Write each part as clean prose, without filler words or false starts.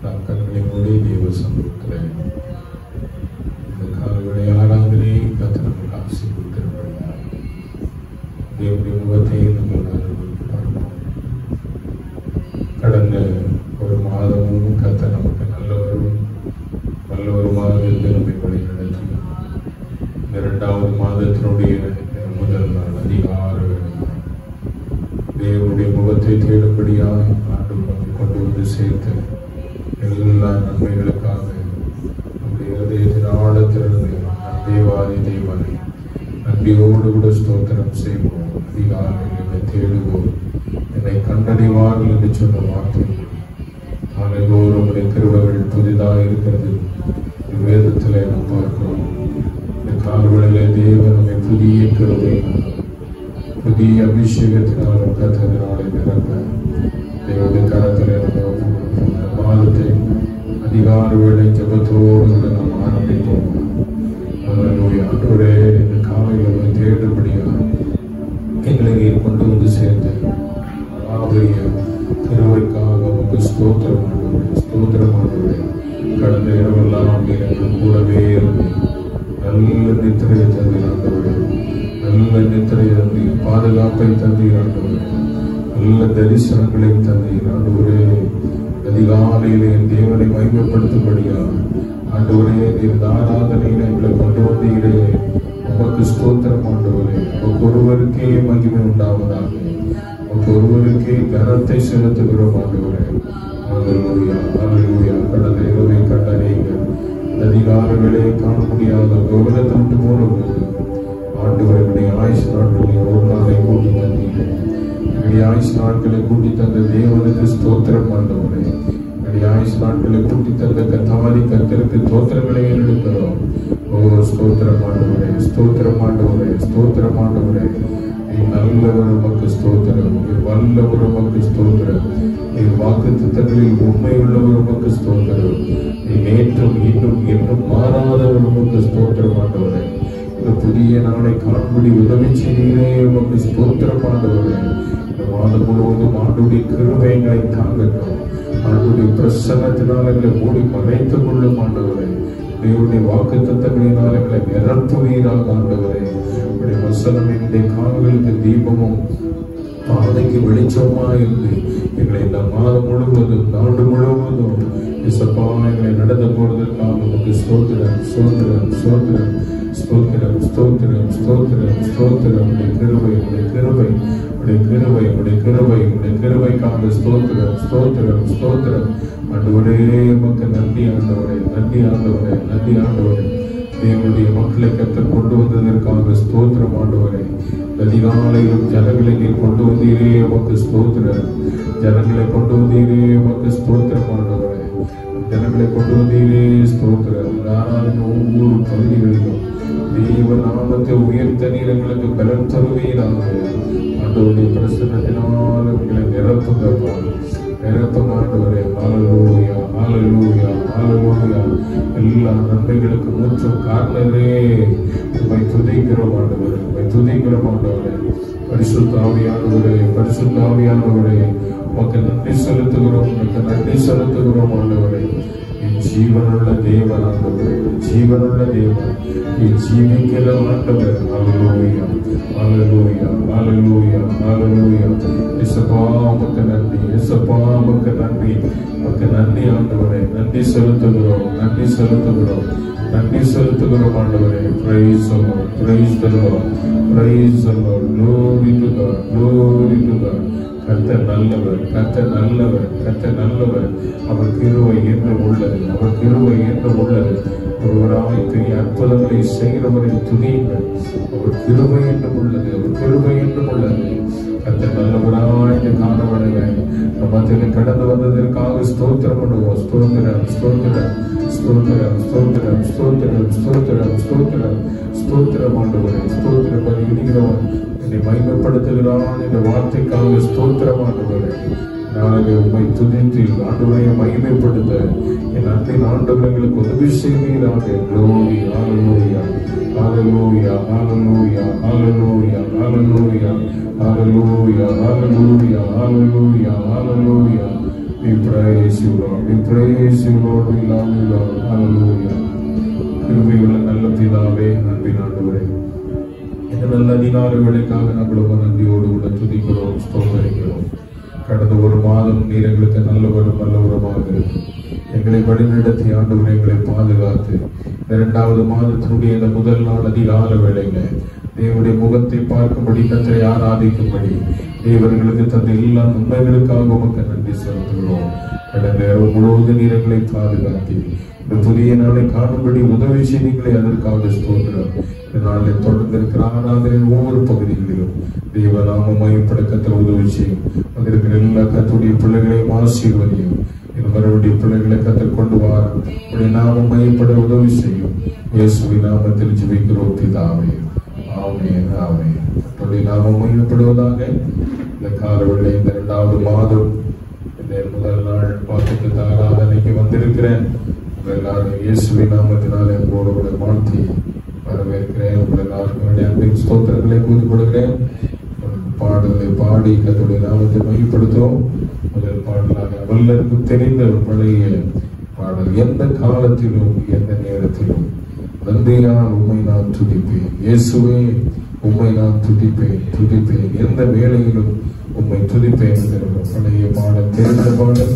நாம் கண்களை மூடி தேவ சமூகத்தில் இந்த கால்களை ஆராதனை கர்த்தர் நமக்கு ஆசி கொடுத்திருக்கிறார். தேவனுடைய முகத்தை நம்ம பார்ப்போம். கடந்த ஒரு மாதமும் கர்த்தர் நமக்கு நல்லவரும் வல்லவருமாக இருந்து நம்மை வழி நடத்தி இந்த 2வது மாதத்தினுடைய முதல் நாள் அதிகார தேவனுடைய முகத்தை தேடும்படியாக ஆண்டவர் கொண்டு வந்து சேர்த்து எல்லா நன்மைகளுக்காக நம்முடைய இதயத்தின் ஆழத்திலிருந்து தேவாதி தேவனை நன்றியோடு கூட ஸ்தோத்திரம் செய்வோம். அதிகாலையில் என்னை தேடுவோம், என்னை கண்டறிவார்கள் என்று சொன்ன வார்த்தை நாளெல்லோரும் நம்முடைய கிருபைகள் புதிதாக இருக்கிறது. வேதத்தில் நாம் பார்க்கிறோம். இந்த கால்களிலே தேவன் நம்மை புதிய கிருபை புதிய அபிஷேகத்தினாலும் கர்த்தரினாலே நிரப்ப தேவனுடைய கரத்திலே நம்ம மாதத்தை அதிகார வேளை ஜெபத்தோடு கூட நாம் ஆரம்பிப்போம். ஆண்டவரே, இந்த காலையில் தேடும்படியாக எங்களை நீர் கொண்டு வந்து சேர்ந்து ஆகிய திருவிற்காக நமக்கு ஸ்தோத்திரம் ஆண்டவரே. கடந்த இரவெல்லாம் எங்கள் கூடவே இருந்து நல்ல நித்திரையை தந்தீர் ஆண்டவரே, நல்ல நித்திரையை தந்தீர், பாதுகாப்பை தந்தீர் ஆண்டவரே, நல்ல தரிசனங்களை தந்தீர் ஆண்டவரே. அதிகாலையிலே என் தேவனை மகிமைப்படுத்தும்படியா ஆண்டவரே நீர் ஆராதனையில எங்களை கொண்டு வந்தீரே, உமக்கு ஸ்தோத்திரம் ஆண்டவரே. உமக்கு ஒருவருக்கே மகிமை உண்டாவதாக, உமக்கு ஒருவருக்கே கனத்தை செலுத்துகிறோம் ஆண்டவரே. அல்லேலூயா, அல்லேலூயா. கடந்த இரவை கண்ட நீங்கள் அதிகார வேளையை காண முடியாத விவரத்தை விட்டு போனபோது ஆண்டவருடைய ஆயுஷ் நாட்களை ஒரு நாளை கூட்டி தந்தீர்கள். என்னுடைய ஆயுஷ் நாட்களை கூட்டி தந்த தேவனுக்கு ஸ்தோத்திரம் ஆண்டவரே. என்னுடைய ஆயுஷ் நாட்களை கூட்டி தந்த கர்த்தாதி கர்த்தருக்கு ஸ்தோத்திரங்களை எடுக்கிறோம். ஓ ஸ்தோத்திரம் ஆண்டவரே, ஸ்தோத்திரம் ஆண்டவரே, ஸ்தோத்திரம் ஆண்டவரே. நீ நல்லவர், உமக்கு ஸ்தோத்திரம். நீ வல்லவர், உமக்கு ஸ்தோத்திரம். நீ வாக்குத்தத்தங்களில் உண்மை உள்ளவர், உமக்கு ஸ்தோத்திரம். நீ நேற்றும் இன்னும் என்றும் மாறாதவர், உமக்கு ஸ்தோத்திரம் ஆண்டவரே. இந்த புதிய நாளை காண்படி உதவி செய்தீரே, உமக்கு ஸ்தோத்திரம் ஆண்டவரே. இந்த மாதம் முழுவதும் ஆண்டுடைய கிருபைகளை தாங்கட்டும். ஆண்டுடைய பிரசன்னத்தினால் எங்களை மூடி மறைத்துக் கொள்ளும் ஆண்டவரே. தேவனுடைய வாக்குத்தத்தங்களினால் எங்களை நிரப்புவீராக ஆண்டவரே. உடைய வசனம் எங்களுடைய கால்களுக்கு தீபமும் பாதைக்கு வெளிச்சமா இருந்து எங்களை இந்த மாதம் முழுவதும் ஆண்டு முழுவதும் எங்களை நடந்த போறதற்காக நமக்கு ஸ்தோத்திரம், ஸ்தோத்திரம், ஸ்தோத்திரம், ஸ்தோத்திரம், ஸ்தோத்திரம், ஸ்தோத்திரம், ஸ்தோத்திரம். உடைய கிருபை, உடைய கிருபை, உடைய கிருபை, உடைய கிருபை, உடைய கிருபைக்காக ஸ்தோத்திரம், ஸ்தோத்திரம், ஸ்தோத்திரம். ஆண்டவரே உமக்கு நன்றி ஆண்டவரே, நன்றி ஆண்டவரே, நன்றி ஆண்டவரே. தேவனுடைய மக்களை கர்த்தர் கொண்டு வந்ததற்காக ஸ்தோத்திரம் ஆண்டவரே. அதிகாலையிலும் ஜனங்களை நீர் கொண்டு வந்தீரே, உமக்கு ஸ்தோத்திரம். ஜனங்களை கொண்டு வந்தீரே, உமக்கு ஸ்தோத்திரம் ஆண்டவரே. ஜனங்களை கொண்டு வந்தீரே, ஸ்தோத்திரம். ஆராதனை ஒவ்வொரு பகுதிகளிலும் தேவ நாமத்தை உயர்த்த நீர் எங்களுக்கு பலன் தருவீராக. ஆண்டவருடைய பிரசன்னத்தினால் எங்களை நிரப்புங்கப்பா, நிரப்பும் ஆண்டவரே. ஹல்லேலூயா, ஹல்லேலூயா, ஹல்லேலூயா. எல்லா நன்மைகளுக்கு மூச்சும் காரணரே உம்மை துதிக்கிறோம் ஆண்டவரே, உம்மை துதிக்கிறோம் ஆண்டவரே. பரிசுத்த ஆவியானவரே, பரிசுத்த ஆவியானவரே, உமக்கு நன்றி செலுத்துகிறோம், உமக்கு நன்றி செலுத்துகிறோம் ஆண்டவரே. என் ஜீவனுள்ள தேவன் ஆண்டவரே, ஜீவனுள்ள தேவன், என் ஜீவிக்கிற ஆண்டவர். ஹல்லேலூயா, ஹல்லேலூயா, ஹல்லேலூயா, ஹல்லேலூயா. இயேசுவா உமக்கு நன்றி, இயேசுவா உமக்கு நன்றி, உமக்கு நன்றி ஆண்டவரே. நன்றி செலுத்துகிறோம், நன்றி செலுத்துகிறோம், நன்றி செலுத்துகிறோம் ஆண்டவரே. Praise the Lord, praise the Lord, praise the Lord. Glory to God, glory to God. கர்த்தர் நல்லவர், கர்த்தர் நல்லவர், கர்த்தர் நல்லவர். அவர் கிருபை என்றும் உள்ளது, அவர் கிருபை என்றும் உள்ளது. ஒருவராய் பெரிய அற்புதங்களை செய்கிறவரை துதியுங்கள். அவர் கிருபை என்றும் உள்ளது, அவர் கிருபை என்றும் உள்ளது. கர்த்தர் நல்லவராய் காணப்படுங்க. மத்தியில கடந்து வந்ததற்காக ஸ்தோத்திரம் பண்ணுவோம். ஸ்தோத்திரம், ஸ்தோத்திரம், ஸ்தோத்திரம், ஸ்தோத்திரம், ஸ்தோத்திரம், ஸ்தோத்திரம், ஸ்தோத்திரம், ஸ்தோத்திரம் ஆண்டவரே. ஸ்தோத்திரம் பண்ணிக்கிறவன் என்னை மகிமைப்படுத்துகிறான் என்ற வார்த்தைக்காக ஸ்தோத்திரம் ஆண்டவரே. நாளை உண்மை துதித்து ஆண்டவரையை மகிமைப்படுத்த என் அன்பின் ஆண்டவர்களுக்கு உதவி செய்வீராக. Glory, hallelujah, hallelujah, hallelujah, hallelujah, hallelujah, hallelujah, hallelujah, hallelujah, hallelujah. We praise you, Lord. We praise you, Lord. We love you, Lord. Hallelujah. கிருபையுள்ள நல்ல பிதாவே, அன்பின் ஆண்டவரே, இந்த நல்ல அதிகார வேளைக்காக நாங்கள் நன்றியோடு கூட துதிக்கிறோம், ஸ்தோத்திரிக்கிறோம். கடந்த ஒரு மாதம் நீர் எங்களுக்கு நல்லவரமாக எங்களை வழிநடத்தி ஆண்டவரை எங்களை பாதுகாத்து இரண்டாவது மாதத்தினுடைய இந்த முதல் நாள் அதிகால வேளையில தேவனுடைய முகத்தை பார்க்கும்படி கர்த்தரை ஆராதிக்கும்படி தேவர்களுக்கு தந்த எல்லா நன்மைகளுக்காக உமக்கு நன்றி செலுத்துகிறோம். கடந்த நேரம் முழுவதும் நீர் எங்களை பாதுகாத்தி இந்த புதிய நாளை காணும்படி உதவி செய்திகளை அதற்காக ஸ்தோத்திரம். இந்த நாளில் தொடர்ந்து இருக்கிற ஆராதனையின் ஒவ்வொரு பகுதிகளிலும் தேவநாமம் மையப்படக்கத்தில் உதவி செய்யும். வந்திருக்கிற எல்லா கர்த்தருடைய பிள்ளைகளையும் ஆசீர்வதியும். இந்த மறுபடிய பிள்ளைகளை கற்றுக் கொண்டு வார உடைய நாமம் மையப்பட உதவி செய்யும். இயேசுவின் நாமத்தில் ஜெபிக்கிறோம் பிதாவே, ஆமென், ஆமென். கர்த்தருடைய நாமம் மையப்படுவதாக. இந்த காலவேளை இந்த இரண்டாவது மாதம் இந்த முதல் நாள் வாக்குத்த ஆராதனைக்கு வந்திருக்கிறேன். எல்லாரும் இயேசுவின் நாமத்தினால் என்போடு கூட வாழ்த்தி வரவேற்கிறேன். உங்கள் எல்லாருக்கும் அன்பின் ஸ்தோத்திரங்களை கூறி கொடுக்கிறேன். பாடலை பாடி கர்த்தருடைய நாமத்தை மையப்படுத்துவோம். முதல் பாடலாக எல்லாருக்கும் தெரிந்த ஒரு பழைய பாடல், எந்த காலத்திலும் எந்த நேரத்திலும் நன்றியால் உம்மை நான் துதிப்பேன். இயேசுவே உம்மை நான் துதிப்பேன், எந்த வேளையிலும் உம்மை துதிப்பேன் என்கிற பழைய பாடல், தெரிந்த பாடல்.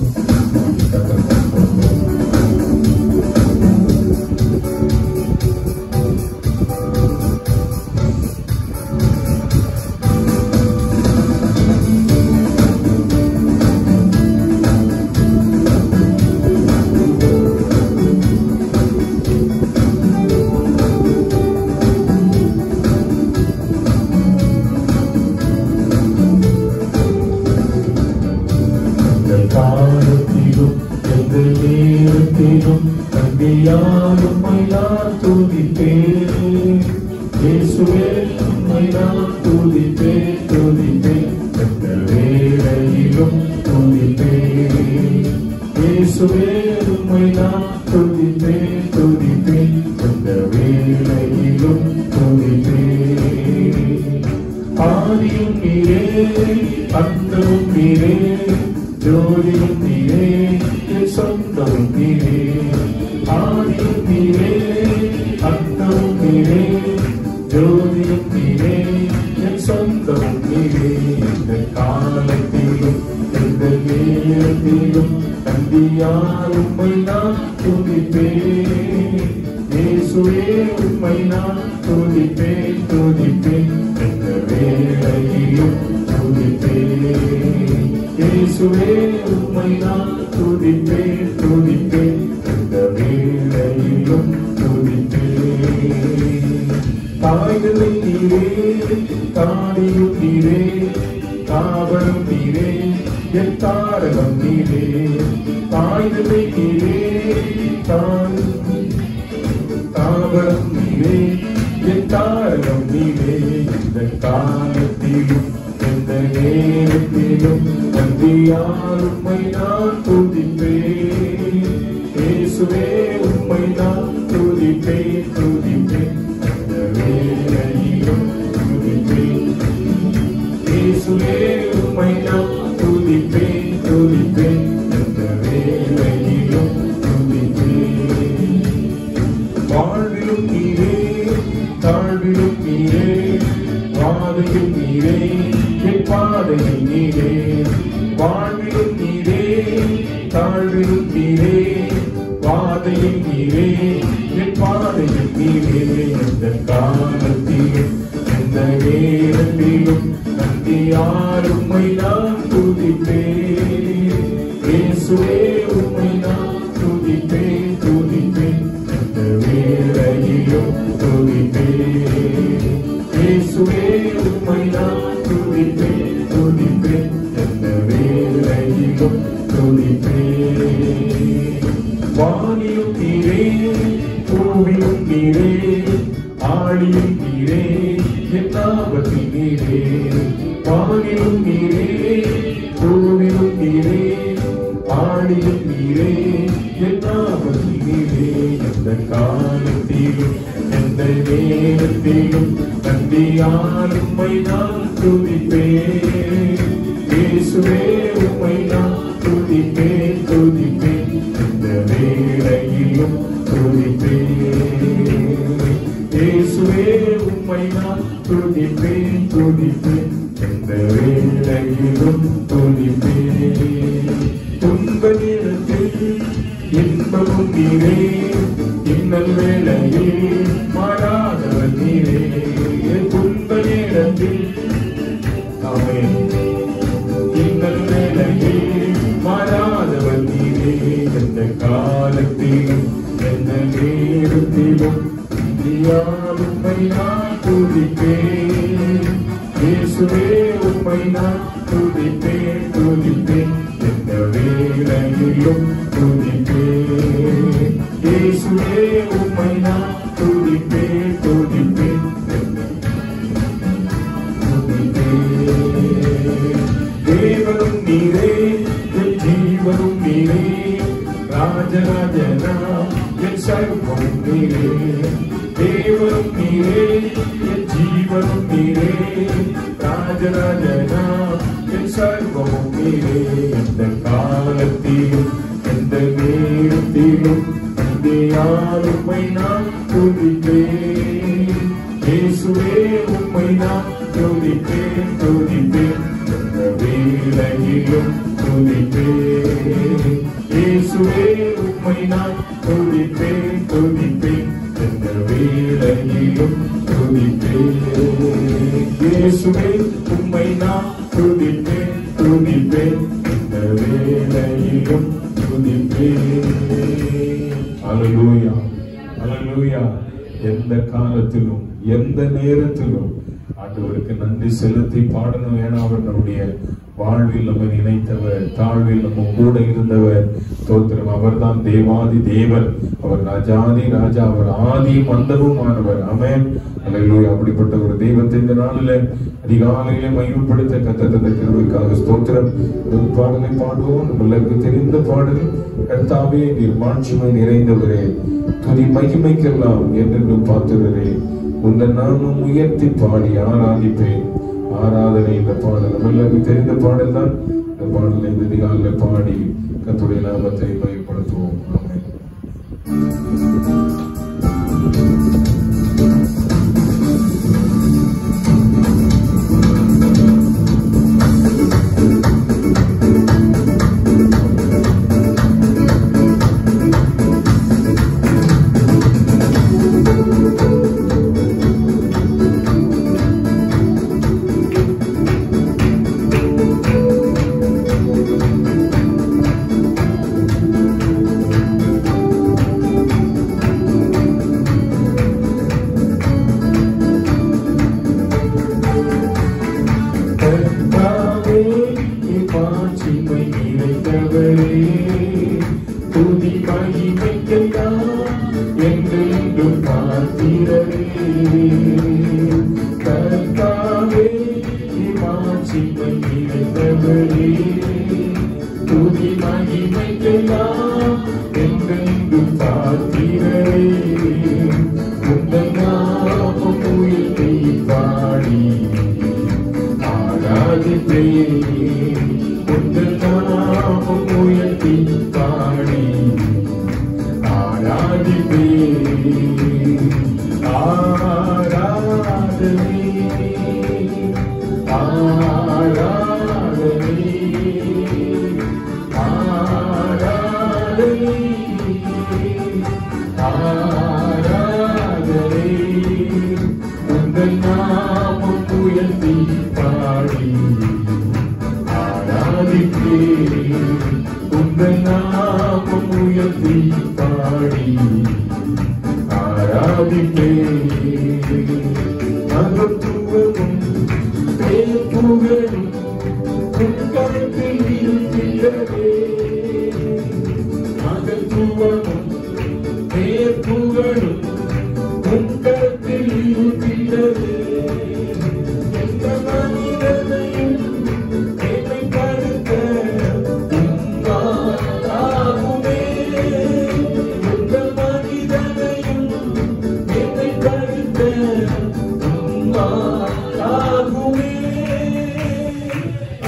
இயேசுவே உம்மை நான் துதிப்பேன் துதிப்பேன் இந்த வேளையிலும் துதிப்பேன். இயேசுவே உம்மை நான் துதிப்பேன் துதிப்பேன் இந்த வேளையிலும் துதிப்பேன். துன்ப நேரத்தில் இன்பமும் நீரே, இன்னல் வேளையில் மாறாதவர் நீரே. துன்ப நேரத்தில் ஆமென் இன்னல் வேளையில் மாறாதவர் நீரே. எந்த காலத்திலும் எந்த நேரத்திலும் உம்மை நான் துதிப்பேன். இயேசுவே உம்மை நான் துதிப்பேன் துதிப்பேன் எந்த வேளையிலும் துதிப்பேன். இயேசுவே உம்மை நான் துதிப்பேன் துதிப்பேன் துதிப்பேன். தேவனும் நீரே என் ஜீவனும் நீரே, ராஜராஜனா என் சர்வம் நீரே. தேவனும் நீரே என் ஜீவனும் நீரே, ராஜராஜனா என் சர்வமும் நீரே. எந்த காலத்திலும் எந்த நேரத்திலும் உம்மை நான் துதிப்பேன். இயேசுவே உம்மை நான் துதிப்பேன் துதிப்பேன் எந்த வேளையிலும் துதிப்பேன். இயேசுவே உம்மை நான் துதிப்பேன் துதிப்பேன் எந்த வேளையிலும் துதிப்பேன். இயேசுவே உம்மை நான் துதிப்பேன் துதிப்பேன் இந்த வேளையிலும் துதிப்பேன். அல்லேலூயா அல்லேலூயா. எந்த காலத்திலும் எந்த நேரத்திலும் ஆண்டவருக்கு நன்றி செலுத்தி பாடணும். ஏன்னா அவர் நம்முடைய வாழ்வில் நம்ம நினைத்தவர், தாழ்வில் நம்ம கூட இருந்தவர். தோத்திரம். அவர் தான் தேவாதி தேவர், அவர் ராஜாதி ராஜா, அவர் ஆதி மந்தமும் ஆனவர். ஆமென் அல்லேலூயா. அப்படிப்பட்ட ஒரு தெய்வத்தை இந்த நாளில் அதிகாலையிலே மகிமைப்படுத்த கர்த்தர் தந்த கிருபைக்காக ஸ்தோத்திரம். ஒரு பாடலை பாடுவோம். நம்மளுக்கு தெரிந்த பாடல். கர்த்தாவே நீர் மாட்சிமை நிறைந்தவரே, துதி மகிமைக்கெல்லாம் என்றென்றும் பார்த்துவரே, உன்னை நாமும் உயர்த்தி பாடி ஆராதிப்பேன். ஆராதனை இந்த பாடல் நம்மளுக்கு தெரிந்த பாடல் தான். இந்த பாடலை இந்த அதிகாலையில் பாடி கர்த்தருடைய நாமத்தை மகிமைப்படுத்துவோம். ஆமென்.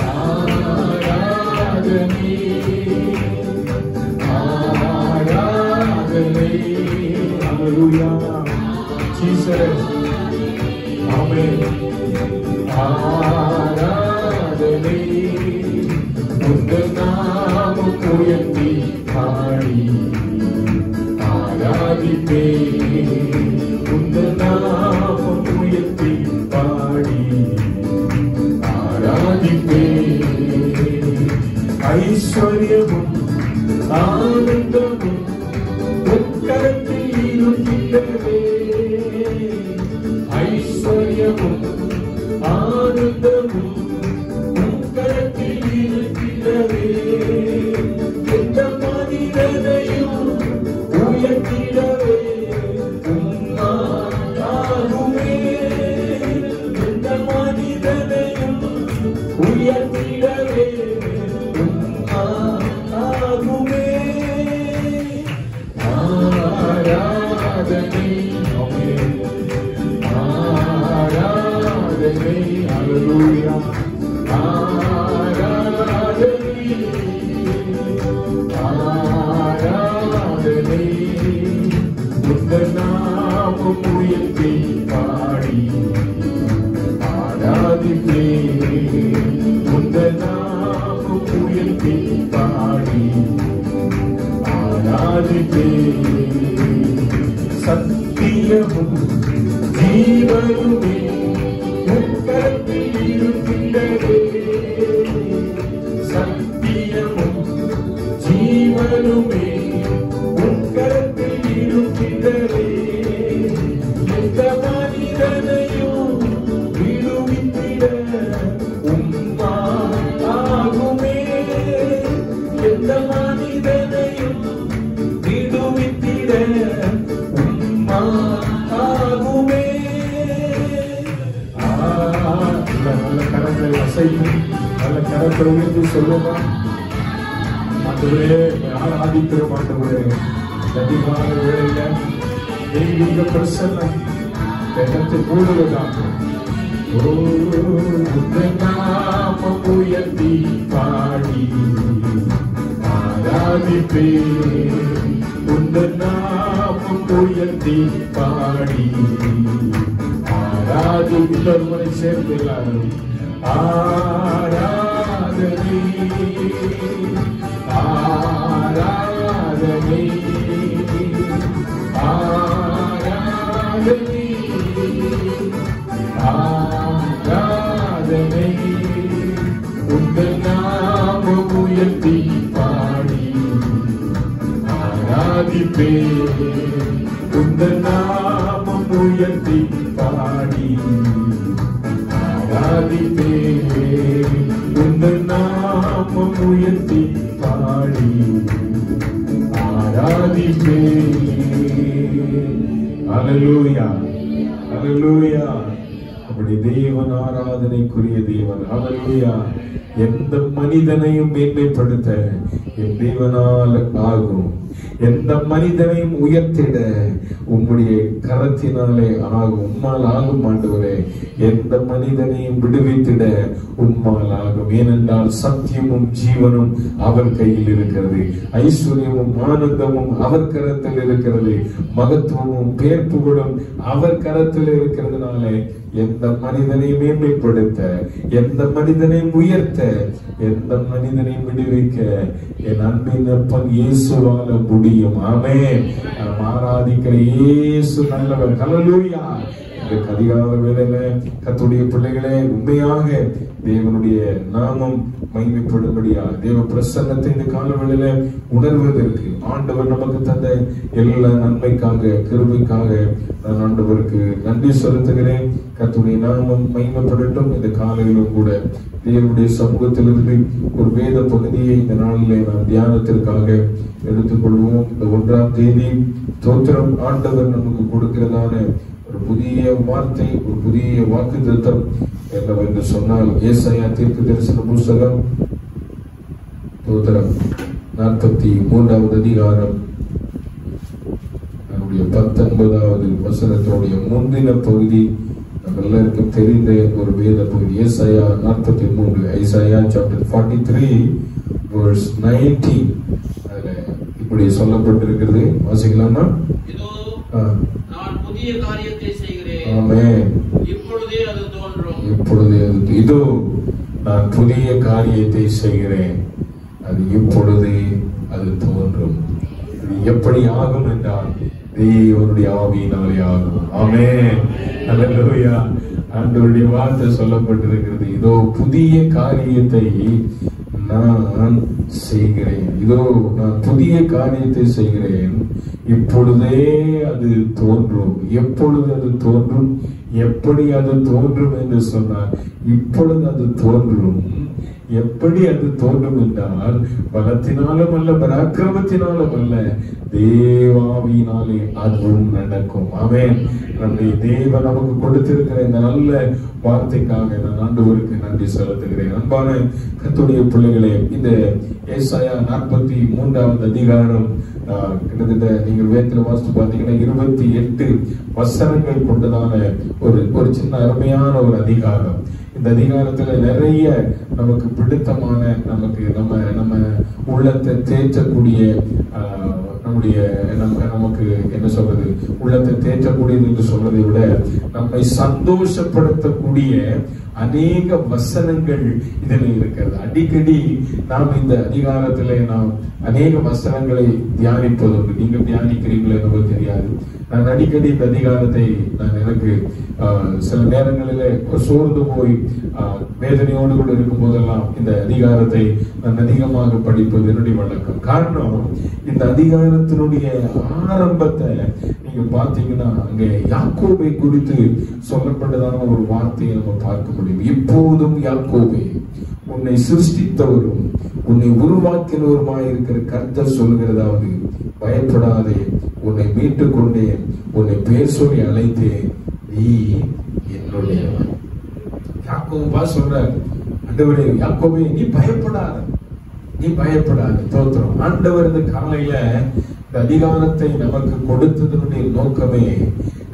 ஆ Jesus. ஆமென். ஆராதனை உந்தன் நாமம் உயர்த்தி பாடி ஆராதிப்பே உந்தன் நாமம் உயர்த்தி பாடி ஆராதிப்பே ஐஸ்வர்யமும் ஆனந்தமும் உக்கரத்தில் இருக்கின்றதே ஐஸ்வர்யமும் ஆனந்தமும் உக்கரத்தில் இருக்கின்றதே எந்த மனிதனையும் உயர்த்திடவே உம்மாலாகுமே எந்த மனிதனையும் உயர்த்திடவே உம்மாலாகுமே ஆராதனை ஆராதனை ஹல்லேலூயா ஆராதனை ஆராதனை உந்தன் நாமம் உயர்த்தி பாடி ஆராதிப்பே உந்தன் நாமம் உயர்த்தி பாடி ஆராதிப்பே சத்தியமும் ஜீவனுமே உக்கரத்தில் இருக்கின்றதே சத்தியமும் ஜீவனுமே உக்கரத்தில் இருக்கின்றதே எந்த மனிதனையும் விடுவித்திட உம்மாலாகுமே எந்த மனிதனையும் விடுவித்திட உம்மாலாகுமே நல்ல கரங்களை அசைக்கும் நல்ல கரத்தை உயர்த்தி சொல்லுமா ஆண்டவரே ஆராதிக்கிறோம் ஆண்டவரே அதிகால வேளையில தெய்வீக பிரசன்னம் இடத்தை கூடுவதாக உந்தன் நாமம் உயர்த்தி பாடி ஆராதிப்பே உந்தன் நாமம் உயர்த்தி பாடி ஆராதிப்போர் முறை சேர்ந்து எல்லாரும் ஆராதனை ஆராதனை ஆராதனை ஆராதனை உந்தன் நாமம் உயர்த்தி பாடி ஆராதிப்பே உந்தன் நாமம் உயர்த்தி பாடி ஆராதிப்பே உந்தன் நாமம் உயர்த்தி பாடி ஆராதிப்பே ஹல்லேலூயா ஹல்லேலூயா அப்படி தேவன் ஆராதனைக்குரிய தேவன் ஹல்லேலூயா எந்த மனிதனையும் மேன்மைப்படுத்த என் தேவனால் ஆகும் எந்த மனிதனையும் உயர்த்திட உம்முடைய கரத்தினாலே ஆகும் உம்மால் ஆகும் ஆண்டவரே எந்த மனிதனையும் விடுவித்திட உம்மால் ஆகும் ஏனென்றால் சத்தியமும் ஜீவனும் அவர் கையில் இருக்கிறது ஐஸ்வர்யமும் ஆனந்தமும் அவர் கரத்தில் இருக்கிறது மகத்துவமும் பேர் புகழும் அவர் கரத்தில் இருக்கிறதுனாலே எந்த மனிதனையும் மேன்மைப்படுத்த எந்த மனிதனையும் உயர்த்த எந்த மனிதனையும் விடுவிக்க என் அன்பின் அப்பன் இயேசுவால முடியும் ஆமென் நாம் ஆராதிக்கிற இயேசு நல்லவர் ஹல்லேலூயா அதிகால வேளையில கர்த்தருடைய பிள்ளைகளே உண்மையாக தேவனுடைய நாமம் மகிமைப்படும்படியா தேவ பிரசன்னத்தை இந்த கால வேளையில உணர்வதற்கு ஆண்டவர் நமக்கு தந்த எல்லா நன்மைக்காக கிருபைக்காக நான் ஆண்டவருக்கு நன்றி செலுத்துகிறேன் கர்த்தருடைய நாமம் மகிமைப்படட்டும் இந்த காலையிலும் கூட தேவனுடைய சமூகத்திலிருந்து ஒரு வேத பகுதியை இந்த நாளிலே நாம் தியானத்திற்காக எடுத்துக்கொள்வோம் இந்த 1ஆம் தேதி ஸ்தோத்திரம் ஆண்டவர் நமக்கு கொடுக்கிறதான ஒரு புதிய வார்த்தை ஒரு புதிய வாக்குத்தத்தம் என்னவென்று சொன்னால் ஏசாயா தீர்க்கதரிசன புத்தகம் ஸ்தோத்திரம் 43வது அதிகாரம் 19வது வசனத்தோடைய முந்தின பகுதி நம்ம எல்லாருக்கும் தெரிந்த ஒரு வேத பகுதி ஏசாயா 43 ஐசாயா சாப்டர் 43 verse 19 அதுல இப்படி சொல்லப்பட்டிருக்கிறது வாசிக்கலாமா நான் புதிய காரியத்தை செய்கிறேன். ஆமென். இப்பொழுதே அது தோன்றும். இப்பொழுதே இதோ நான் புதிய காரியத்தை செய்கிறேன், அது இப்பொழுதே அது தோன்றும். இது எப்படி ஆகும் என்றால் தேவனுடைய ஆவியினாலே ஆகும். ஆமென். அல்லேலூயா. ஆண்டவருடைய வார்த்தை சொல்லப்பட்டிருக்கிறது, இதோ புதிய காரியத்தை நான் செய்கிறேன், இதோ நான் புதிய காரியத்தை செய்கிறேன், இப்பொழுதே அது தோன்றும். எப்பொழுது அது தோன்றும், எப்படி அது தோன்றும் என்று சொன்னார். இப்பொழுது அது தோன்றும். எப்படி அது தோன்றும் என்றால் பலத்தினாலும் அல்ல, பராக்கிரமத்தினாலும் அல்ல, தேவாவியினாலே அதுவும் நடக்கும். ஆமென். நம்முடைய தேவன் நமக்கு கொடுத்திருக்கிற இந்த நல்ல வார்த்தைக்காக நான் ஆண்டவருக்கு நன்றி செலுத்துகிறேன். அன்பான கர்த்தருடைய பிள்ளைகளே, இந்த ஏசாயா 43வது அதிகாரம் கிட்டத்தட்ட நீங்கள் வேதத்தில் வாசித்து பார்த்தீங்கன்னா 28 வசனங்கள் கொண்டதான ஒரு சின்ன அருமையான ஒரு அதிகாரம். இந்த அதிகாரத்துல நிறைய நமக்கு பிடித்தமான, நம்ம உள்ளத்தை தேற்றக்கூடிய, நமக்கு என்ன சொல்றது, உள்ளத்தை தேற்றக்கூடியது என்று சொல்றதை விட நம்மை சந்தோஷப்படுத்தக்கூடிய அநேக வசனங்கள் இதில் இருக்கிறது. அடிக்கடி நாம் இந்த அதிகாரத்திலே நாம் அநேக வசனங்களை தியானிப்பதுண்டு. நீங்க தியானிக்கிறீங்களோ என்னவோ தெரியாது. நான் அடிக்கடி இந்த அதிகாரத்தை எனக்கு சில நேரங்களிலே சோர்ந்து போய் வேதனையோடு கூட இருக்கும் போதெல்லாம் இந்த அதிகாரத்தை நான் அதிகமாக படிப்பது என்னுடைய வழக்கம். காரணம், இந்த அதிகாரத்தினுடைய ஆரம்பத்தை நீங்க பாத்தீங்கன்னா அங்கே யாக்கோபை குறித்து சொல்லப்பட்டதான ஒரு வார்த்தையை நம்ம பார்க்க முடியும். இப்போதும் யாக்கோபே, உன்னை சிருஷ்டித்தவரும் உன்னை உருவாக்கினவருமாய் இருக்கிற கர்த்தர் சொல்லுகிறதாவது, பயப்படாதே, உன்னை மீட்டுக் கொண்டேன், உன்னை பேர் சொல்லி அழைத்தேன், நீ என்னுடையவன். யாக்கோபா சொல்ற, ஆண்டவரே யாக்கோபே நீ பயப்படாத, நீ பயப்படாத. தோத்திரம். ஆண்டவர் இந்த காலையில இந்த அதிகாரத்தை நமக்கு கொடுத்ததனுடைய நோக்கமே,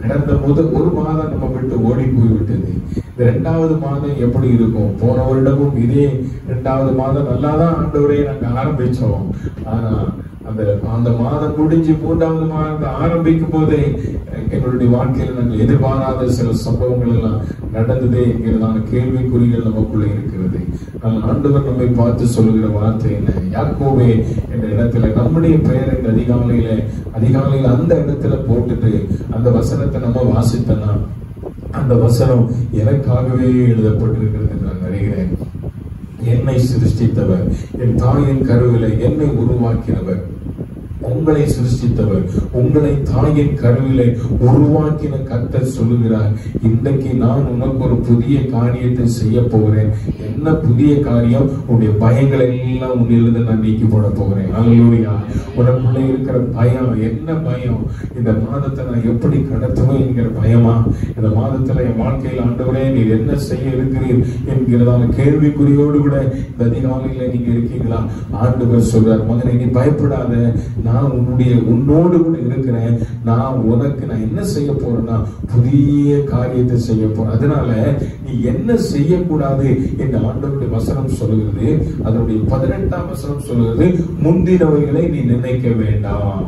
கடந்த ஒரு மாதம் நம்ம விட்டு ஓடி போய்விட்டது. இந்த 2வது மாதம் எப்படி இருக்கும்? போன வருடமும் இதே 2வது மாதம் நல்லாதான் ஆண்டவரை நாங்க ஆரம்பிச்சோம். ஆனா அந்த மாதம் முடிஞ்சு 3வது மாதம் ஆரம்பிக்கும் போதே எங்களுடைய வாழ்க்கையில நாங்கள் எதிர்பாராத சில சம்பவங்கள் எல்லாம் நடந்ததே என்கிறதான கேள்விக்குறிகள் நமக்குள்ள இருக்கிறது. ஆண்டவர் நம்மை பார்த்து சொல்லுகிற வார்த்தை என்ன? யாக்கோபே என்ற இடத்துல நம்முடைய பெயர் இந்த அதிகாலையில அந்த இடத்துல போட்டுட்டு அந்த வசனத்தை நம்ம வாசித்தனா, அந்த வசனம் எனக்காகவே எழுதப்பட்டிருக்கிறது என்று நான் அறிகிறேன். என்னை சிருஷ்டித்தவர், என் தாயின் கருவிலே என்னை உருவாக்கினவர், உங்களை சிருஷ்டித்தவர், உங்களை தாயின் கருவிலே உருவாக்கின கர்த்தர் சொல்லுகிறார், இன்றைக்கு நான் உனக்கு ஒரு புதிய காரியத்தை செய்ய போகிறேன். என்ன புதிய காரியம்? உன்னுடைய பயங்களை எல்லாம் உன்னிலிருந்து நான் நீக்கி போட போகிறேன். அல்லேலூயா. உனக்குள்ளே இருக்கிற பயம், என்ன பயம்? இந்த மாதத்தை நான் எப்படி கடத்துவேன் என்கிற பயமா? இந்த மாதத்துல என் வாழ்க்கையில் ஆண்டவரே நீர் என்ன செய்ய இருக்கிறீர் என்கிறதான கேள்விக்குறியோடு கூட இந்த அதிகாலையில நீங்க இருக்கீங்களா? ஆண்டவர் சொல்றார், மகனே நீ பயப்படாத, நான் உன்னோடு கூட இருக்கிறேன். நான் என்ன செய்ய போறேன்னா புதிய காரியத்தை செய்ய போறேன். அதனால நீ என்ன செய்யக்கூடாது என்று ஆண்டவருடைய வசனம் சொல்லுகிறது. அதனுடைய 18ஆம் வசனம் சொல்லுகிறது, முந்தினவைகளை நீ நினைக்க வேண்டாம்,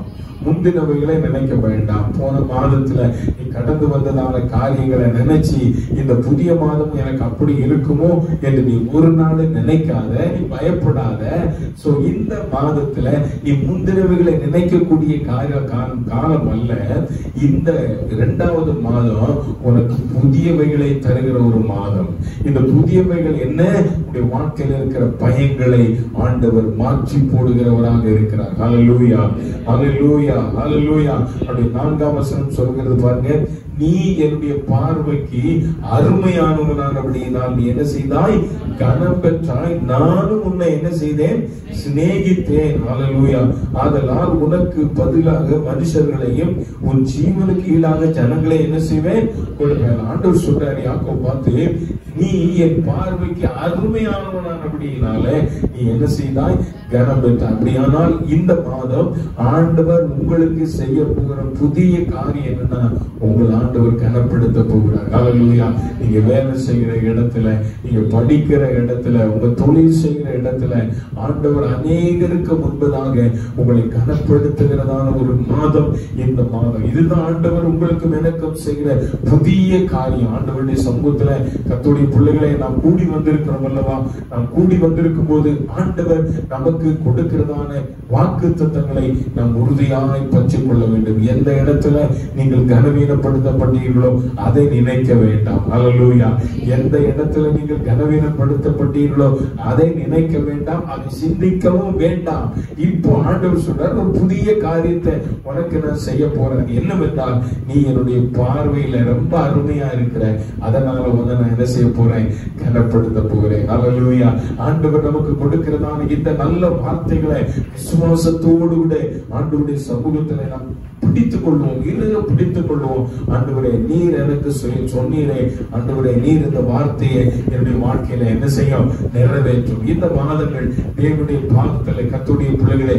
முந்தினவைகளை நினைக்க வேண்டாம். போன மாதத்துல நீ கடந்து வந்ததான காரியங்களை நினைச்சு இந்த புதிய மாதம் எனக்கு அப்படி இருக்குமோ என்று நீ ஒரு நாள் நினைக்காத, நீ பயப்படாத. சோ இந்த மாதத்துல நீ முந்தினவைகளை நினைக்கக்கூடிய காலம் அல்ல. இந்த 2வது மாதம் உனக்கு புதியவைகளை தருகிற ஒரு மாதம். இந்த புதியவைகள் என்ன? உன்னுடைய வாழ்க்கையில் இருக்கிற பயங்களை ஆண்டவர் மாற்றி போடுகிறவராக இருக்கிறார். ஹல்லேலூயா, ஹல்லேலூயா, ஹல்லேலூயா. அப்படி 4ஆம் வசனம் சொல்கிறது பாருங்க, நீ என்னுடைய பார்வைக்கு அருமையானவனானபடியினால் நீ என்ன செய்தாய்? கனம் பெற்றாய். நானும் உன்னை என்ன செய்தேன்? சிநேகித்தேன். ஹல்லேலூயா. ஆதலால் உனக்கு பதிலாக மனுஷர்களையும் உன் ஜீவனுக்கு ஈடாக ஜனங்களை என்ன செய்வேன்? கொடுப்பேன். ஆண்டவர் சொல்றாரு யாக்கோபை பார்த்து, நீ என் பார்வைக்கு அருமையானவனானபடியினால நீ என்ன செய்தாய்? கனம் பெற்றார். அப்படியானால் இந்த மாதம் ஆண்டவர் உங்களுக்கு செய்ய போகிற புதிய காரியம் என்னன்னா, உங்கள் ஆண்டவர் கனப்படுத்த போகிறார். ஹல்லேலூயா. நீங்க வேலை செய்கிற இடத்துல, நீங்க படிக்கிற இடத்துல, உங்க தொழில் செய்கிற இடத்துல ஆண்டவர் அநேகருக்கு முன்பதாக உங்களை கனப்படுத்துகிறதான ஒரு மாதம் இந்த மாதம். இதுதான் ஆண்டவர் உங்களுக்கு எனக்கும் செய்கிற புதிய காரியம். ஆண்டவருடைய சமூகத்துல கர்த்தருடைய பிள்ளைகளை நாம் கூடி வந்திருக்கிறோம் அல்லவா? நாம் கூடி வந்திருக்கும் போது ஆண்டவர் நமக்கு கொடுக்கிறதான வாக்குத்தத்தங்களை நாம் உறுதியாய் பற்றிக் கொள்ள வேண்டும். எந்த இடத்துல நீங்கள் கனவீனப்படுத்தப்பட்டீர்களோ அதை நினைக்க வேண்டாம். ஹல்லேலூயா. எந்த இடத்துல நீங்கள் கனவீனப்படுத்தப்பட்டீர்களோ அதை நினைக்க வேண்டாம், அதை சிந்திக்கவும் வேண்டாம். இப்போ ஆண்டவர் சொல்றார், ஒரு புதிய காரியத்தை உனக்கு நான் செய்ய போறேன். என்னவென்றால், நீ என்னுடைய பார்வையில ரொம்ப அருமையா இருக்கிற, அதனால உன்னை நான் என்ன செய்ய போறேன்? கனப்படுத்த போகிறேன். ஹல்லேலூயா. ஆண்டவர் நமக்கு கொடுக்கிறதான இந்த நல்ல வார்த்தைகளை விசுவாசத்தோடு கூட ஆண்டவருடைய சமூகத்துல நாம் பிடித்துக் கொள்வோம், இருக பிடித்துக் கொள்வோம். ஆண்டவரே, நீர் எனக்கு சொன்னீரே, ஆண்டவரே, நீர் இந்த வார்த்தையை என்னுடைய வாழ்க்கையில என்ன செய்யும்? நிறைவேற்றும். இந்த மாதங்கள் தேவனுடைய பாதத்துல கர்த்தருடைய பிள்ளைகளை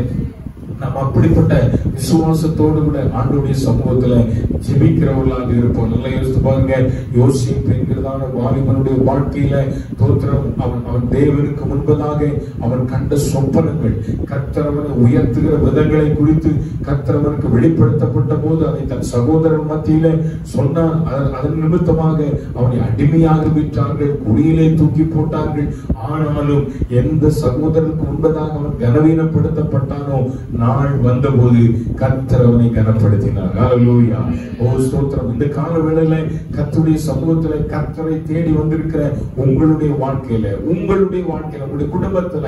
நாம் அப்படிப்பட்ட விசுவாசத்தோடு கூட ஆண்டவருடைய சமூகத்துல ஜெபிக்கிறவர்களாக இருப்போம். நல்லா யோசித்து பாருங்க. யோசிப்பு என்கிறதான வாலிபனுடைய வாழ்க்கையில தோற்றம், அவன் தேவனுக்கு முன்பதாக அவன் கண்ட சொப்பனங்கள், கர்த்தர் அவனை உயர்த்துகிற விதங்களை குறித்து கர்த்தர் அவனுக்கு வெளிப்படுத்தப்பட்ட போது அதை தன் சகோதரன் மத்தியில சொன்னான். அதன் நிமித்தமாக அவனை அடிமையாக விட்டார்கள், குடியிலே தூக்கி போட்டார்கள். ஆனாலும் எந்த சகோதரனுக்கு முன்பதாக அவன் கனவீனப்படுத்தப்பட்டானோ, நாள் வந்தபோது கர்த்தர் அவனை கனப்படுத்தினார். ஹல்லேலூயா. ஓ ஸ்தோத்திரம். இந்த கால வேளையில கர்த்தருடைய சமூகத்துல கர்த்தரை தேடி வந்திருக்கிற உங்களுடைய வாழ்க்கையில, உங்களுடைய குடும்பத்துல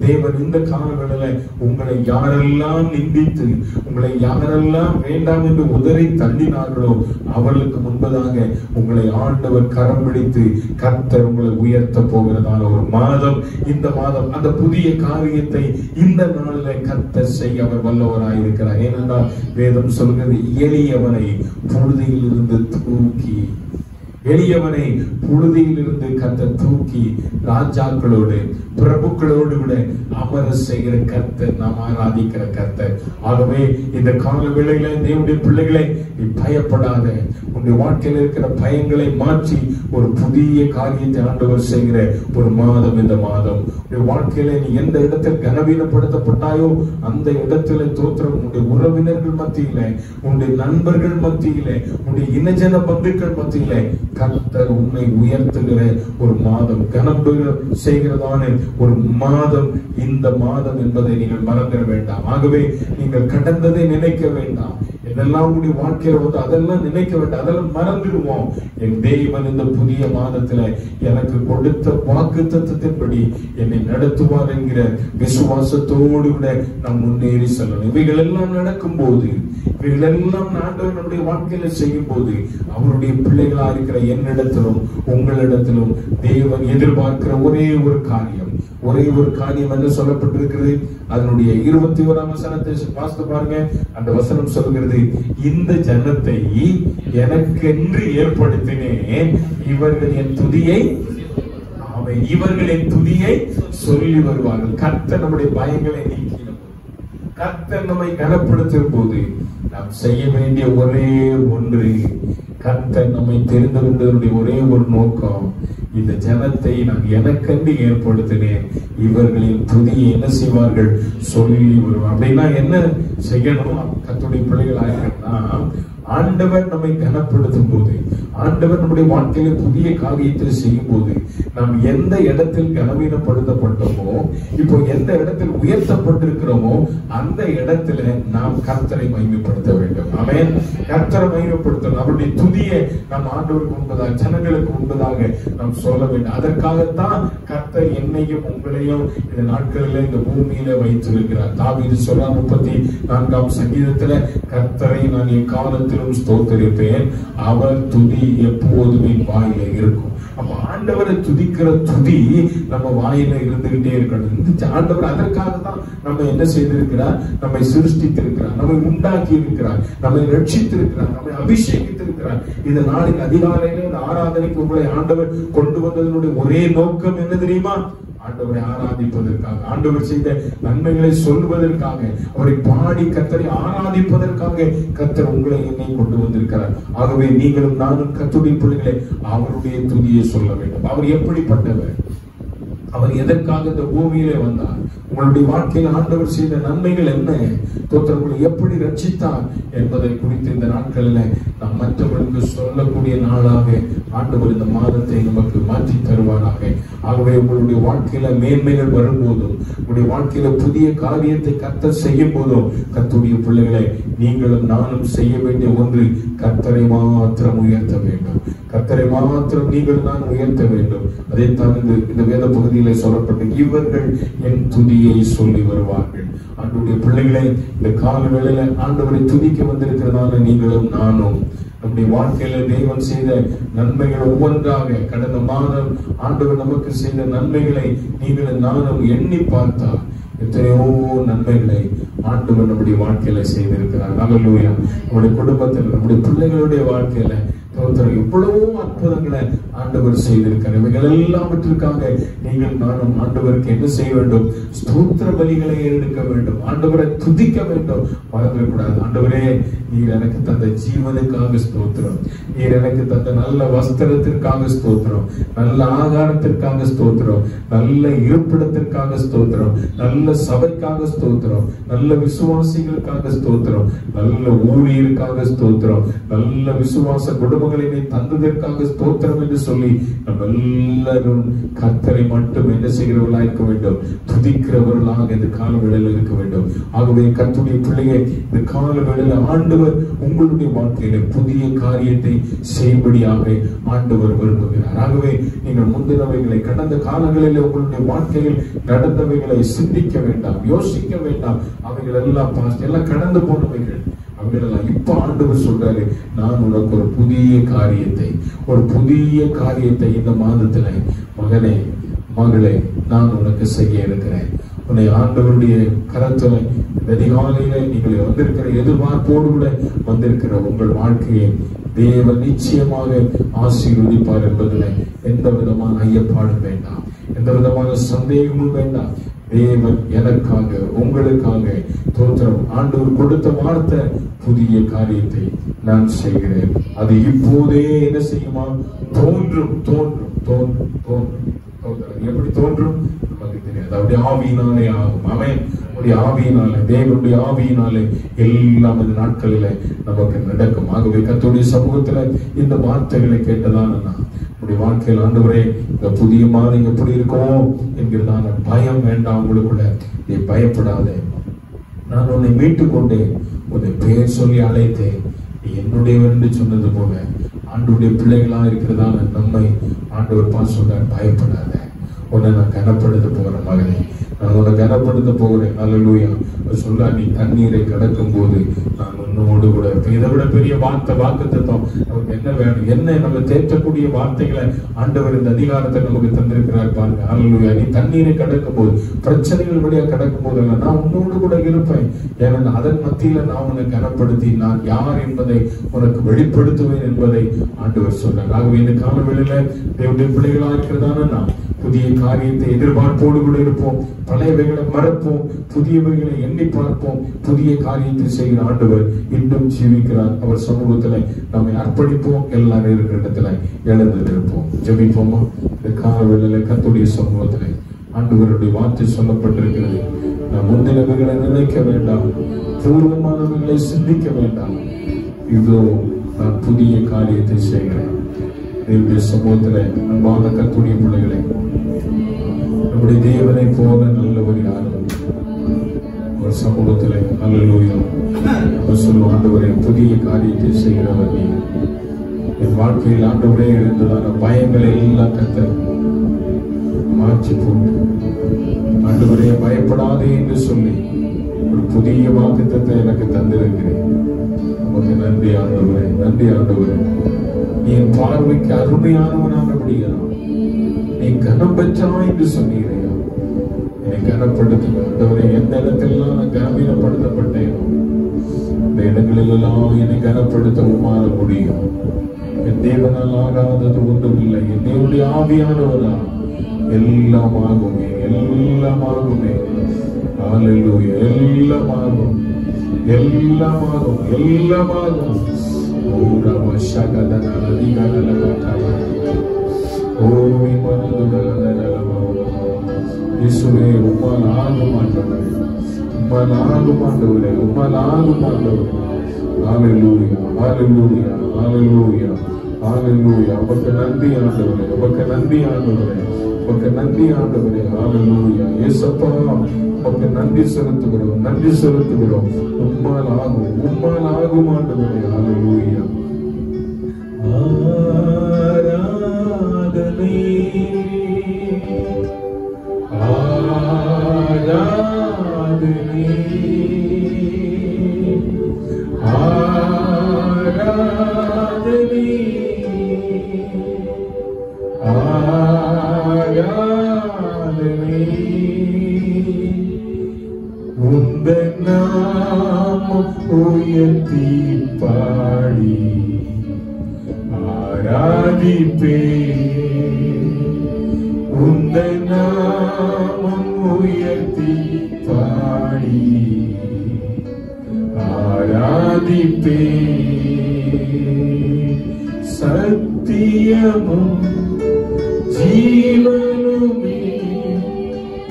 தேவன் இந்த கால வேளையில உங்களை யாரெல்லாம் நிந்தித்து, உங்களை யாரெல்லாம் வேண்டாம் என்று உதறி தள்ளினார்களோ அவர்களுக்கு முன்பதாக உங்களை ஆண்டவர் கரம் பிடித்து கர்த்தர் உங்களை உயர்த்த போகிறதான ஒரு மாதம் இந்த மாதம். அந்த புதிய காரியத்தை இந்த நாளில் கர்த்தர் செய்ய அவர் வல்லவராயிருக்கிறார். ஏனென்றால் வேதம் சொல்கிறது, எளியவனை புழுதியில் இருந்து தூக்கி, எளியவனை புழுதியில் இருந்து கர்த்தர் தூக்கி ராஜாக்களோடு பிரபுக்களோடு விட அமர செய்கிற கர்த்தர், நாம் ஆராதிக்கிற கர்த்தர். ஆகவே இந்த கால வேளையில தேவனுடைய பிள்ளைகளை, நீ பயப்படாத. உன்னுடைய வாழ்க்கையில் இருக்கிற பயங்களை மாற்றி ஒரு புதிய காரியத்தை ஆண்டவர் செய்கிற ஒரு மாதம் இந்த மாதம். உன்னுடைய வாழ்க்கையில நீ எந்த இடத்தில் கனவீனப்படுத்தப்பட்டாயோ அந்த இடத்துல தோற்றம், உன்னுடைய உறவினர்கள் மத்தியில, உன்னுடைய நண்பர்கள் மத்தியில, உன்னுடைய இனஜன பந்துக்கள் மத்தியில கர்த்தர் உன்னை உயர்த்துகிற ஒரு மாதம், கனப்பு செய்கிறதான ஒரு மாதம் இந்த மாதம் என்பதை நீங்கள் மறந்துட வேண்டாம். ஆகவே நீங்கள் கடந்ததை நினைக்க வேண்டாம். இதெல்லாம் உடைய வாழ்க்கையில வந்து அதெல்லாம் நினைக்க வேண்டாம், அதெல்லாம் மறந்துடுவோம். என் தேவன் இந்த புதிய மாதத்துல எனக்கு கொடுத்த வாக்குத்தத்தத்தின்படி என்னை நடத்துவார் என்கிற விசுவாசத்தோடு கூட நாம் முன்னேறி செல்லணும். இவைகள் எல்லாம் நடக்கும் போது, இவைகள் எல்லாம் ஆண்டவர் நம்முடைய வாழ்க்கையில செய்யும் போது, அவருடைய பிள்ளைகளா இருக்கிற என்னிடத்திலும் உங்களிடத்திலும் தேவன் எதிர்பார்க்கிற ஒரே ஒரு காரியம் என்று சொல்லப்பட்டிருக்கிறது. அதனுடைய 21ஆம் வசனத்தை வாசித்து பாருங்க. அந்த வசனம் சொல்கிறது, இந்த ஜனத்தை எனக்கென்று ஏற்படுத்தினேன், இவர்கள் என் துதியை சொல்லி வருவார்கள். கர்த்தர் நம்முடைய பயங்களை நீக்கின, கர்த்தர் நம்மை கனப்படுத்தும் போது நாம் செய்ய வேண்டிய ஒரே ஒன்று, கர்த்தர் நம்மை தெரிந்து கொண்டதனுடைய ஒரே ஒரு நோக்கம், இந்த ஜனத்தை நான் எனக்கென்று ஏற்படுத்தினேன், இவர்களின் துதியை என்ன செய்வார்கள்? சொல்லி வருவார். அப்படின்னா என்ன செய்யணும்? கர்த்தருடைய பிள்ளைகளாக இருக்கிறோம்னா, ஆண்டவர் நம்மை கனப்படுத்தும் போது, ஆண்டவர் நம்முடைய வாழ்க்கையில புதிய காரியத்தை செய்யும் போது, நாம் எந்த இடத்தில் கனவீனப்படுத்தப்பட்டோமோ, இப்போ எந்த இடத்தில் உயர்த்தப்பட்டிருக்கிறோமோ அந்த இடத்துல நாம் கர்த்தரை மகிமைப்படுத்த வேண்டும். ஆமென். கர்த்தரை மகிமைப்படுத்தணும். அவருடைய துதியை நாம் ஆண்டவருக்கு முன்பதாக, ஜனங்களுக்கு முன்பதாக நாம் சொல்ல வேண்டும். அதற்காகத்தான் கர்த்தர் என்னையும் உங்களையும் இந்த நாட்களில் இந்த பூமியில வைத்திருக்கிறார். தாவீது சொல்றார் 34ஆம் சங்கீதத்துல, கர்த்தரை நான் என் காலத்திலும் ஸ்தோத்திரிப்பேன், அவர் துதி எப்போதுமே வாயில இருக்கும். அப்ப ஆண்டவரை துதிக்கிற துதி நம்ம வாயில இருந்துகிட்டே இருக்கணும். இந்த ஆண்டவர் அதற்காக தான் நம்ம என்ன செய்திருக்கிறார்? நம்மை சிருஷ்டித்திருக்கிறார், நம்மை உண்டாக்கி இருக்கிறார், நம்மை ரட்சித்திருக்கிறார், நம்மை அபிஷேகித்திருக்கிறார். இந்த நாளைக்கு அதிகாலையில இந்த ஆராதனைக்கு உங்களை ஆண்டவர் கொண்டு வந்ததனுடைய ஒரே நோக்கம் என்ன தெரியுமா? ஆண்டவரை ஆராதிப்பதற்காக, ஆண்டவர் செய்த நன்மைகளை சொல்வதற்காக, அவரை பாடி கர்த்தரை ஆராதிப்பதற்காக கர்த்தர் உங்களை என்னை கொண்டு வந்திருக்கிறார். ஆகவே நீங்களும் நானும் கர்த்தருடைய பிள்ளைகளை அவருடைய துதியை சொல்ல வேண்டும். அவர் எப்படிப்பட்டவர், அவர் எதற்காக இந்த பூமியிலே வந்தார், உங்களுடைய வாழ்க்கையில் ஆண்டவர் செய்த நன்மைகள் என்ன, தோற்றங்களை எப்படி ரட்சித்தார் என்பதை குறித்து இந்த நாட்களில் நாம் மற்றவர்களுக்கு சொல்லக்கூடிய நாளாக ஆண்டவர் இந்த மாதத்தை நமக்கு மாற்றி தருவாராக. ஆகவே உங்களுடைய வாழ்க்கையில மேன்மைகள் வரும்போதும், உங்களுடைய வாழ்க்கையில புதிய காரியத்தை கர்த்தர் செய்யும் போதும், கர்த்தருடைய பிள்ளைகளை நீங்களும் நானும் செய்ய வேண்டிய ஒன்று, கர்த்தரை மாத்திரம் உயர்த்த வேண்டும். கர்த்தரை மாத்திரம் நீங்கள் நான் உயர்த்த வேண்டும். அதைத்தான் இந்த வேத பகுதியிலே சொல்லப்பட்டு, இவர்கள் என் துதியை சொல்லி வருவார்கள். ஆண்டவருடைய பிள்ளைகளை இந்த கால வேளையில ஆண்டவரை துதிக்க வந்திருக்கிறதான நீங்களும் நானும் நம்முடைய வாழ்க்கையில தேவன் செய்த நன்மைகள் ஒவ்வொன்றாக, கடந்த மாதம் ஆண்டவர் நமக்கு செய்த நன்மைகளை நீங்களும் நானும் எண்ணி பார்த்தால் எத்தனையோ நன்மைகளை ஆண்டவர் நம்முடைய வாழ்க்கையில செய்திருக்கிறார். அல்லேலூயா. நம்முடைய குடும்பத்தில், நம்முடைய பிள்ளைகளுடைய வாழ்க்கையில எவ்வளவோ அற்புதங்களை ஆண்டவர் செய்திருக்கிறார். இவைகள் எல்லாவற்றிற்காக நீங்கள் நானும் ஆண்டவருக்கு என்ன செய்ய வேண்டும்? ஸ்தோத்திர பலிகளை எடுக்க வேண்டும். ஆண்டவரை துதிக்க வேண்டும். மறந்துவிடக்கூடாது. ஆண்டவரே, நீர் எனக்கு தந்த ஜீவனுக்காக ஸ்தோத்திரம், நீர் எனக்கு தந்த நல்ல வஸ்திரத்திற்காக ஸ்தோத்திரம், நல்ல ஆகாரத்திற்காக ஸ்தோத்திரம், நல்ல இருப்பிடத்திற்காக ஸ்தோத்திரம், நல்ல சபைக்காக ஸ்தோத்திரம், நல்ல விசுவாசிகளுக்காக ஸ்தோத்திரம், நல்ல ஊழியருக்காக ஸ்தோத்திரம், நல்ல விசுவாச குடும்பங்களை தந்ததற்காக ஸ்தோத்திரம் என்று சொல்லி நம்ம எல்லாரும் கர்த்தரை மட்டும் என்ன செய்கிறவர்களாக இருக்க வேண்டும்? துதிக்கிறவர்களாக இந்த கால வேளையில் இருக்க வேண்டும். ஆகவே கர்த்தருடைய பிள்ளையை இந்த கால வேளையில் ஆண்டவர் உங்களுடைய வாழ்க்கையில புதிய காரியத்தை செய்யும்படியாக ஆண்டவர் விரும்புகிறார். ஆகவே நீங்கள் முந்தினவைகளை, கடந்த காலங்களில் உங்களுடைய வாழ்க்கையில் நடந்தவைகளை சிந்திக்க வேண்டாம், யோசிக்க வேண்டாம். அவைகள் எல்லாம் எல்லாம் கடந்து போனவைகள். இப்ப ஆண்டவர் சொல்றாரு, நான் உனக்கு ஒரு புதிய காரியத்தை இந்த மாதத்துல, மகனே மகளே, நான் உனக்கு செய்ய இருக்கிறேன். உன்னை ஆண்டவருடைய கரத்துல அதிகாலையில நீங்கள் வந்திருக்கிற எதிர்பார்ப்போடு கூட வந்திருக்கிற உங்கள் வாழ்க்கையை தேவன் நிச்சயமாக ஆசீர்வதிப்பார் என்பதில் எந்த விதமான ஐயப்பாடும் வேண்டாம், எந்த விதமான சந்தேகமும் வேண்டாம். தேவன் எனக்காக, உங்களுக்காக தோற்றம் ஆண்டவர் கொடுத்த வார்த்தை, புதிய காரியத்தை நான் செய்கிறேன். அது இப்போதே என்ன செய்யுமா? தோன்றும் தோன்றும் தோன்றும் தோன்றும். எப்படி தோன்றும் நமக்கு தெரியாது. அவருடைய ஆவியினாலே ஆகும். அவன் ஆவியினாலே, தேவனுடைய ஆவியினாலே எல்லாம் இந்த நாட்களில நமக்கு நடக்கும். ஆகவே கர்த்தருடைய சமூகத்துல இந்த வார்த்தைகளை கேட்டதான உங்களுடைய வாழ்க்கையில், ஆண்டவரே இந்த புதிய மாதம் எப்படி இருக்கும் என்கிறதான பயம் வேண்டாம் உங்களுக்குள்ள. நீ பயப்படாதே, நான் உன்னை மீட்டுக் கொண்டேன், உன்னை பெயர் சொல்லி அழைத்தேன், நீ என்னுடையவர் என்று சொன்னது போல ஆண்டவருடைய பிள்ளைகளா இருக்கிறதான நம்மை ஆண்டவர் பார்த்து சொல்றார், பயப்படாத, உன்னை நான் கனப்படுத்த போகிறேன் மகனே, நான் உன்னை கனப்படுத்த போகிறேன். அல்லேலூயா. சொல்ல, நீ தண்ணீரை கடக்கும் போது நான் உன்னோடு கூட இருப்பேன். இதை விட பெரிய வாக்குத்தத்தம் நமக்கு என்ன வேணும்? என்ன நம்ம தேற்றக்கூடிய வார்த்தைகளை ஆண்டவர் இந்த அதிகாரத்தை நமக்கு தந்திருக்கிறார் பாருங்க. அல்லேலூயா. நீ தண்ணீரை கடக்கும் போது, பிரச்சனைகள் வழியா கடக்கும் போது நான் உன்னோடு கூட இருப்பேன். ஏன்னா அதன் மத்தியில நான் உன்னை கனப்படுத்தி நான் யார் என்பதை உனக்கு வெளிப்படுத்துவேன் என்பதை ஆண்டவர் சொல்றார். ஆகவே இந்த கால வேளையில தேவனுடைய பிள்ளைகளா இருக்கிறதான நாம் புதிய காரியத்தை எதிர்பார்ப்போடு கூட இருப்போம். பழையவைகளை மறப்போம், புதியவைகளை எண்ணி பார்ப்போம். புதிய காரியத்தை செய்கிற ஆண்டவர் இன்னும் ஜீவிக்கிறார். அவர் சமூகத்துல நம்மை அர்ப்பணிப்போம். எல்லாரும் இருக்கிற இடத்துல எழுந்திருப்போம். ஜெபிப்போமா? இந்த கால வேளையில கர்த்தருடைய சமூகத்துல ஆண்டவருடைய வார்த்தை சொல்லப்பட்டிருக்கிறது. நாம் முந்தினவைகளை நினைக்க வேண்டாம், பூர்வமானவைகளை சிந்திக்க வேண்டாம். இதோ நான் புதிய காரியத்தை செய்கிறேன். தேவனுடைய சமூகத்துல அன்பான கர்த்தருடைய பிள்ளைகளை, நம்முடைய தேவனை போல நல்லவர் யாரும் ஒரு சமூகத்துல. அல்லேலூயா. சொல்லும், ஆண்டவரே புதிய காரியத்தை செய்கிறவர் நீ. என் வாழ்க்கையில் ஆண்டவரே இருந்ததான பயங்களை எல்லாம் கர்த்தர் மாற்றி போட்டு, ஆண்டவரே பயப்படாதே என்று சொல்லி ஒரு புதிய வாக்குத்தத்தை எனக்கு தந்திருக்கிறேன். உமக்கு நன்றி ஆண்டவரே, நன்றி ஆண்டவரே. நீ என் பார்வைக்கு அருமையானவனானபடியான் நீ கனம் பெற்றாய் என்று சொன்னீரையா. என்னை கனப்படுத்துங்க ஆண்டவரே. எந்த இடத்திலெல்லாம் நான் கனவீனப்படுத்தப்பட்டேனோ இந்த இடங்களிலெல்லாம் என்னை கனப்படுத்த உமாற முடியும். என் தேவனால் ஆகாதது ஒன்றும் இல்லை. என் தேவனுடைய ஆவியானவரா எல்லாமாகுமே, எல்லாமாகுமே. ஹalleluya. எல்லாமாகும், எல்லாமாகும், எல்லாமாகும். ஓரம சகதன அதிகனலகதய. ஓமி மனதுடலனலமோ. இயேசுவே உம்மாலாகும் ஆண்டவரே, உம்மாலாகும் ஆண்டவரே, உம்மாலாகும் ஆண்டவரே. ஹalleluya, ஹalleluya, ஹalleluya, ஹalleluya. உமக்கு நன்றி ஆண்டவரே, உமக்கு நன்றி ஆண்டவரே, உமக்கு நன்றி ஆண்டவரே. ஹalleluya. இயேசப்பா உமக்கு நன்றி செலுத்துகிறோம், நன்றி செலுத்துகிறோம். உம்மாலாகும், உம்மாலாகும் ஆண்டவரே. ஹalleluya. ஆராதனை ஆராதனை ஆராதனை ஆராதனை உந்தன் நாமம் உயர்த்தி பாடி ஆராதிப்பே. உந்தன் நாமம் உயர்த்தி பாடி ஆராதிப்பே. சத்தியமும் ஜீவனுமே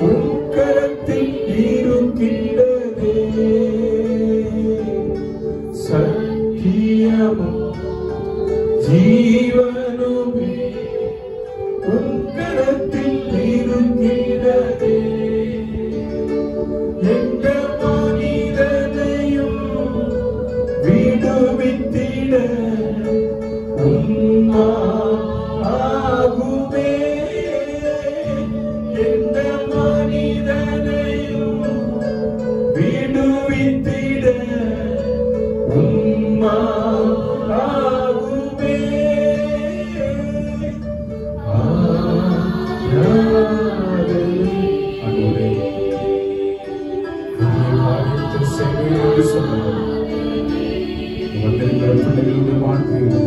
உன் கரத்தில் இருக்கின்றதே. சத்தியமும் ஜீவனுமே உன் கரத்தில் இருக்கின்றதே. எந்த மனிதனையும் விடுவித்திட உம்மாகுமே. எந்த மனிதனையும் விடுவித்திட உம்மாகுமே. ஆண்டவரே, காரியத்தை செய்வேன் என்று சொன்னவர் வந்திருக்கிற பிள்ளைகளுடைய வாழ்க்கையில்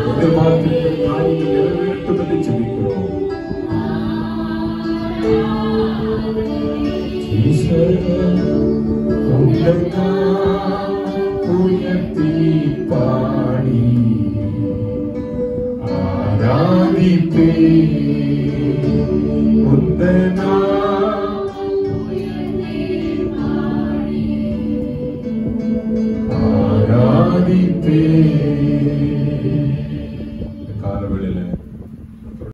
எதிர்பார்த்திருக்கிற காரியங்கள் நிறைவேற்றுவதை ஜெபிக்கிறோம். உயர்த்தி பாடி ஆராதிப்பே.